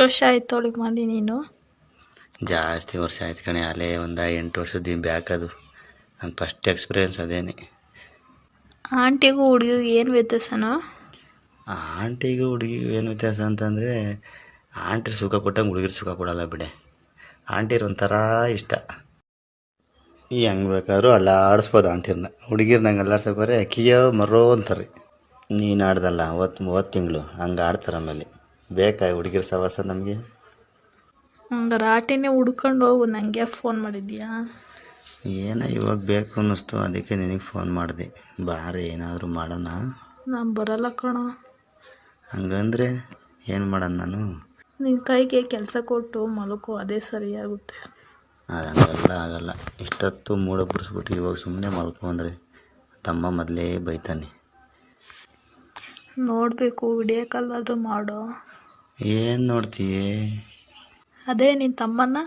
ವರ್ಷ ಆಯ್ತು ಅವಳಿಗೆ ಮಾಡಿ ನೀನು? ಜಾಸ್ತಿ ವರ್ಷ ಆಯ್ತು ಕಣೆ, ಅಲ್ಲೇ ಒಂದು 8 ವರ್ಷದ ಬ್ಯಾಕ್. ಅದು ನನ್ನ ಫಸ್ಟ್ ಎಕ್ಸ್ಪೀರಿಯೆನ್ಸ್ ಅದೇನೆ. ಆಂಟಿಗೂ ಹುಡುಗಿಗೂ ಏನು ವ್ಯತ್ಯಾಸನೋ? ಆಂಟಿಗೂ ಹುಡುಗಿಗೂ ಏನು ವ್ಯತ್ಯಾಸ ಅಂತಂದರೆ, ಆಂಟಿ ಸುಖ ಕೊಟ್ಟಂಗೆ ಹುಡುಗಿರು ಸುಖ ಕೊಡಲ್ಲ ಬಿಡೆ. ಆಂಟಿರು ಒಂಥರ ಇಷ್ಟ, ಈ ಹೆಂಗೆ ಬೇಕಾದ್ರೂ ಅಲ್ಲಾಡಿಸ್ಬೋದು ಆಂಟಿರ್ನ. ಹುಡುಗಿರು ನಂಗೆ ಅಲ್ಲಾಡ್ಸೋಕೋರೆ ಕಿಯರು ಮರೋ ಅಂತಾರೆ. ನೀನು ಆಡ್ದಲ್ಲ ಅವತ್ತು ತಿಂಗಳು ಹಂಗೆ ಆಡ್ತಾರೆ. ಆಮೇಲೆ ಬೇಕಾ ಹುಡುಗಿರ ಸವಾಸ ನಮಗೆ? ಹಂಗಾರೆ ಆಂಟಿನೇ ಹುಡ್ಕೊಂಡು ಹೋಗು, ನನಗೆ ಫೋನ್ ಮಾಡಿದ್ಯಾ? ಏನೋ ಇವಾಗ ಬೇಕು ಅನ್ನಿಸ್ತು, ಅದಕ್ಕೆ ನಿನಗೆ ಫೋನ್ ಮಾಡಿದೆ. ಬಾರೆ ಏನಾದರೂ ಮಾಡೋಣ. ನಾನು ಬರಲ್ಲ ಕಣೋ. ಹಂಗಂದ್ರೆ ಏನು ಮಾಡೋಣ ನಾನು? ನಿನ್ನ ಕೈಗೆ ಕೆಲಸ ಕೊಟ್ಟು ಮಲಕೋ, ಅದೇ ಸರಿಯಾಗುತ್ತೆ. ಅದು ಹಂಗೆಲ್ಲ ಆಗಲ್ಲ. ಇಷ್ಟೊತ್ತು ಮೂಡ ಬಿಡಿಸ್ಬಿಟ್ಟು ಇವಾಗ ಸುಮ್ಮನೆ ಮಲ್ಕೊಂಡ್ರೆ ತಮ್ಮ ಮೊದಲೇ ಬೈತಾನೆ. ನೋಡಬೇಕು, ವಿಡಿಯೋ ಕಾಲ್ ಆದರೂ ಮಾಡೋ. ಏನು ನೋಡ್ತೀಯೇ? ಅದೇ ನಿನ್ನ ತಮ್ಮನ್ನ